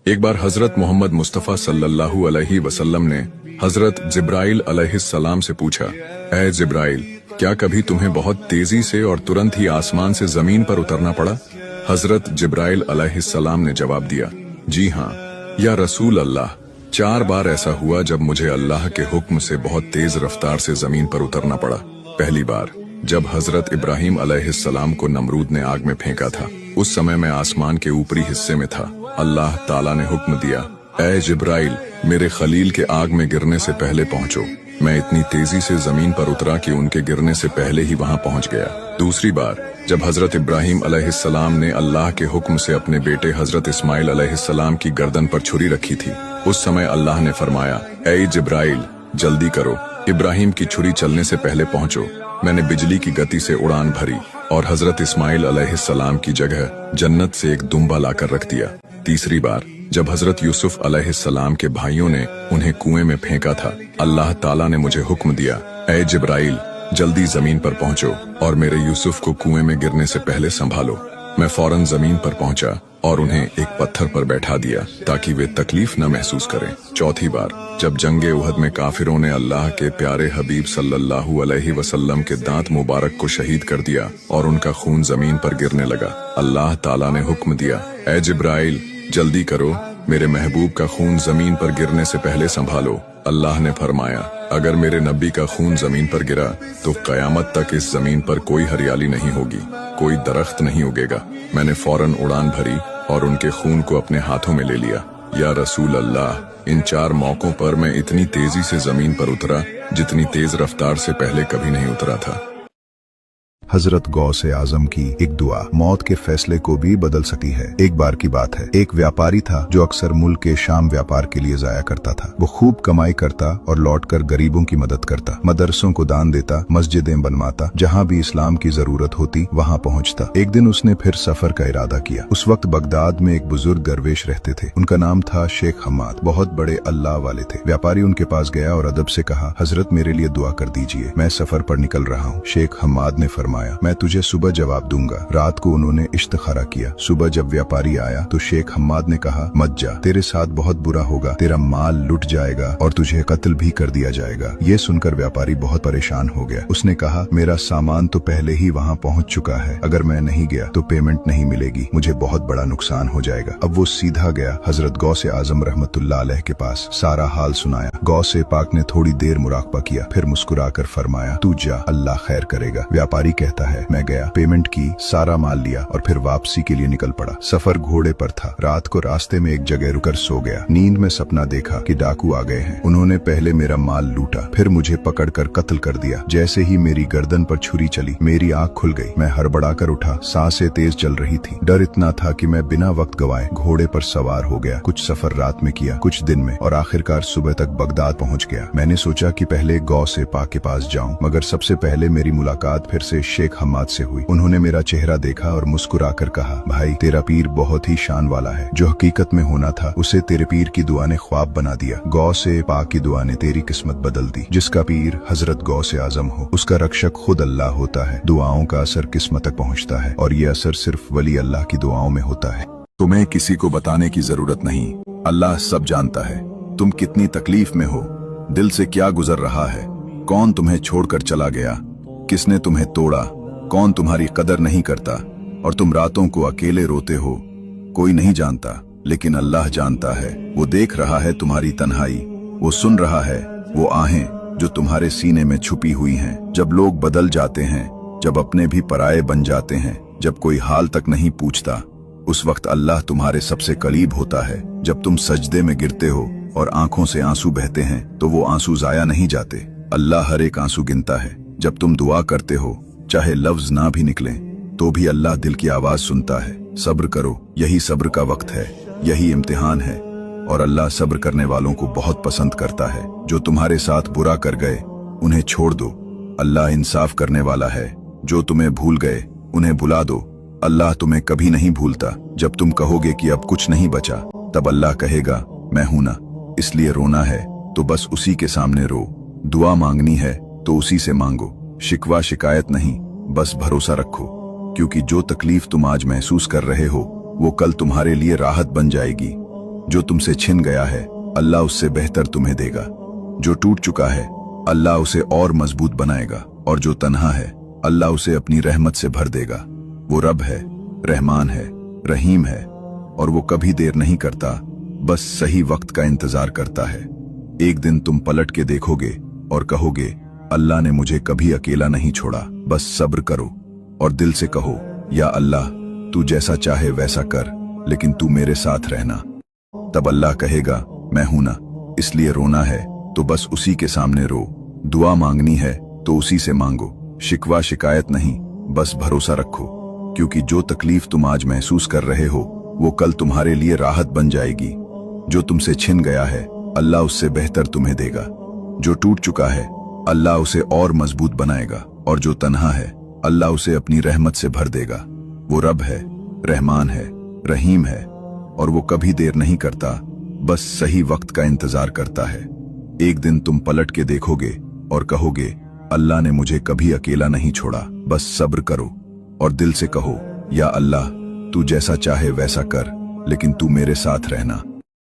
एक बार हजरत मोहम्मद मुस्तफ़ा सल्लल्लाहु अलैहि वसल्लम ने हजरत जिब्राइल अलैहिस्सलाम से पूछा, ऐ जिब्राइल, क्या कभी तुम्हें बहुत तेजी से और तुरंत ही आसमान से जमीन पर उतरना पड़ा? हजरत जिब्राइल अलैहिस्सलाम ने जवाब दिया, जी हाँ या रसूल अल्लाह, 4 बार ऐसा हुआ जब मुझे अल्लाह के हुक्म से बहुत तेज रफ्तार से जमीन पर उतरना पड़ा। पहली बार जब हजरत इब्राहिम अलैहिस्सलाम को नमरूद ने आग में फेंका था, उस समय मैं आसमान के ऊपरी हिस्से में था। अल्लाह ताला ने हुक्म दिया, ऐ जिब्राइल, मेरे खलील के आग में गिरने से पहले पहुंचो। मैं इतनी तेजी से जमीन पर उतरा कि उनके गिरने से पहले ही वहां पहुंच गया। दूसरी बार जब हजरत इब्राहिम अलैहिस्सलाम ने अल्लाह के हुक्म से अपने बेटे हजरत इस्माइल अलैहिस्सलाम की गर्दन पर छुरी रखी थी, उस समय अल्लाह ने फरमाया, ऐ जिब्राइल, जल्दी करो, इब्राहिम की छुरी चलने से पहले पहुंचो। मैंने बिजली की गति से उड़ान भरी और हजरत इस्माइल अलैहिस्सलाम की जगह जन्नत से एक दुम्बा लाकर रख दिया। तीसरी बार जब हजरत यूसुफ अलैहिस्सलाम के भाइयों ने उन्हें कुएं में फेंका था, अल्लाह ताला ने मुझे हुक्म दिया, ऐ जिब्राइल, जल्दी जमीन पर पहुंचो और मेरे यूसुफ को कुएं में गिरने से पहले संभालो। मैं फौरन जमीन पर पहुंचा और उन्हें एक पत्थर पर बैठा दिया ताकि वे तकलीफ न महसूस करें। चौथी बार जब जंगे उहद में काफिरों ने अल्लाह के प्यारे हबीब सल्लल्लाहु अलैहि वसल्लम के दांत मुबारक को शहीद कर दिया और उनका खून जमीन पर गिरने लगा, अल्लाह ताला ने हुक्म दिया, ऐ जिब्राइल, जल्दी करो, मेरे महबूब का खून जमीन पर गिरने से पहले संभालो। अल्लाह ने फरमाया, अगर मेरे नबी का खून जमीन पर गिरा तो कयामत तक इस जमीन पर कोई हरियाली नहीं होगी, कोई दरख्त नहीं उगेगा। मैंने फौरन उड़ान भरी और उनके खून को अपने हाथों में ले लिया। या रसूल अल्लाह, इन 4 मौकों पर मैं इतनी तेजी से जमीन पर उतरा जितनी तेज रफ्तार से पहले कभी नहीं उतरा था। हजरत गौसे आजम की एक दुआ मौत के फैसले को भी बदल सकती है। एक बार की बात है, एक व्यापारी था जो अक्सर मुल्क के शाम व्यापार के लिए जाया करता था। वो खूब कमाई करता और लौटकर गरीबों की मदद करता, मदरसों को दान देता, मस्जिदें बनवाता, जहाँ भी इस्लाम की जरूरत होती वहाँ पहुँचता। एक दिन उसने फिर सफर का इरादा किया। उस वक्त बगदाद में एक बुजुर्ग दरवेश रहते थे। उनका नाम था शेख हम्माद, बहुत बड़े अल्लाह वाले थे। व्यापारी उनके पास गया और अदब से कहा, हजरत मेरे लिए दुआ कर दीजिए, मैं सफर पर निकल रहा हूँ। शेख हम्माद ने फरमाया, मैं तुझे सुबह जवाब दूंगा। रात को उन्होंने इश्तिखारा किया। सुबह जब व्यापारी आया तो शेख हम्माद ने कहा, मत जा, तेरे साथ बहुत बुरा होगा, तेरा माल लुट जाएगा और तुझे कत्ल भी कर दिया जाएगा। ये सुनकर व्यापारी बहुत परेशान हो गया। उसने कहा, मेरा सामान तो पहले ही वहाँ पहुँच चुका है, अगर मैं नहीं गया तो पेमेंट नहीं मिलेगी, मुझे बहुत बड़ा नुकसान हो जाएगा। अब वो सीधा गया हजरत गौसे आजम रहमतुल्लाह अलैह के पास, सारा हाल सुनाया। गौसे पाक ने थोड़ी देर मुराकबा किया, फिर मुस्कुराकर फरमाया, तू जा, अल्लाह खैर करेगा। व्यापारी कहता है, मैं गया, पेमेंट की, सारा माल लिया और फिर वापसी के लिए निकल पड़ा। सफर घोड़े पर था। रात को रास्ते में एक जगह रुकर सो गया। नींद में सपना देखा कि डाकू आ गए हैं। उन्होंने पहले मेरा माल लूटा, फिर मुझे पकड़कर कत्ल कर दिया। जैसे ही मेरी गर्दन पर छुरी चली, मेरी आंख खुल गई। मैं हड़बड़ाकर उठा, सांसें तेज चल रही थी। डर इतना था कि मैं बिना वक्त गवाए घोड़े पर सवार हो गया। कुछ सफर रात में किया, कुछ दिन में, और आखिरकार सुबह तक बगदाद पहुंच गया। मैंने सोचा कि पहले गौसे पाक के पास जाऊं, मगर सबसे पहले मेरी मुलाकात फिर से शेख हम्माद से हुई। उन्होंने मेरा चेहरा देखा और मुस्कुराकर कहा, भाई, तेरा पीर बहुत ही शान वाला है। जो हकीकत में होना था उसे तेरे पीर की दुआ ने ख्वाब बना दिया। गौसे पाक की दुआ ने तेरी किस्मत बदल दी। जिसका पीर हजरत गौसे आजम हो, उसका रक्षक खुद अल्लाह होता है। दुआओं का असर किस्मत तक पहुँचता है और ये असर सिर्फ वली अल्लाह की दुआओं में होता है। तुम्हें किसी को बताने की जरूरत नहीं, अल्लाह सब जानता है। तुम कितनी तकलीफ में हो, दिल से क्या गुजर रहा है, कौन तुम्हें छोड़कर चला गया, किसने तुम्हें तोड़ा, कौन तुम्हारी कदर नहीं करता, और तुम रातों को अकेले रोते हो। कोई नहीं जानता, लेकिन अल्लाह जानता है। वो देख रहा है तुम्हारी तन्हाई, वो सुन रहा है वो आहें जो तुम्हारे सीने में छुपी हुई हैं। जब लोग बदल जाते हैं, जब अपने भी पराये बन जाते हैं, जब कोई हाल तक नहीं पूछता, उस वक्त अल्लाह तुम्हारे सबसे करीब होता है। जब तुम सजदे में गिरते हो और आंखों से आंसू बहते हैं तो वो आंसू जाया नहीं जाते, अल्लाह हर एक आंसू गिनता है। जब तुम दुआ करते हो, चाहे लफ्ज ना भी निकलें तो भी अल्लाह दिल की आवाज सुनता है। सब्र करो, यही सब्र का वक्त है, यही इम्तिहान है, और अल्लाह सब्र करने वालों को बहुत पसंद करता है। जो तुम्हारे साथ बुरा कर गए उन्हें छोड़ दो, अल्लाह इंसाफ करने वाला है। जो तुम्हें भूल गए उन्हें भुला दो, अल्लाह तुम्हें कभी नहीं भूलता। जब तुम कहोगे कि अब कुछ नहीं बचा, तब अल्लाह कहेगा, मैं हूं ना, इसलिए रोना है तो बस उसी के सामने रो। दुआ मांगनी है तो उसी से मांगो। शिकवा शिकायत नहीं, बस भरोसा रखो, क्योंकि जो तकलीफ तुम आज महसूस कर रहे हो वो कल तुम्हारे लिए राहत बन जाएगी। जो तुमसे छिन गया है अल्लाह उससे बेहतर तुम्हें देगा। जो टूट चुका है अल्लाह उसे और मजबूत बनाएगा, और जो तन्हा है अल्लाह उसे अपनी रहमत से भर देगा। वो रब है, रहमान है, रहीम है, और वो कभी देर नहीं करता, बस सही वक्त का इंतजार करता है। एक दिन तुम पलट के देखोगे और कहोगे अल्लाह ने मुझे कभी अकेला नहीं छोड़ा, बस सब्र करो और दिल से कहो या अल्लाह तू जैसा चाहे वैसा कर, लेकिन तू मेरे साथ रहना। तब अल्लाह कहेगा मैं हूं ना, इसलिए रोना है तो बस उसी के सामने रो, दुआ मांगनी है तो उसी से मांगो, शिकवा शिकायत नहीं, बस भरोसा रखो, क्योंकि जो तकलीफ तुम आज महसूस कर रहे हो वो कल तुम्हारे लिए राहत बन जाएगी। जो तुमसे छिन गया है अल्लाह उससे बेहतर तुम्हें देगा। जो टूट चुका है अल्लाह उसे और मजबूत बनाएगा, और जो तन्हा है अल्लाह उसे अपनी रहमत से भर देगा। वो रब है, रहमान है, रहीम है, और वो कभी देर नहीं करता, बस सही वक्त का इंतजार करता है। एक दिन तुम पलट के देखोगे और कहोगे अल्लाह ने मुझे कभी अकेला नहीं छोड़ा, बस सब्र करो और दिल से कहो या अल्लाह तू जैसा चाहे वैसा कर, लेकिन तू मेरे साथ रहना।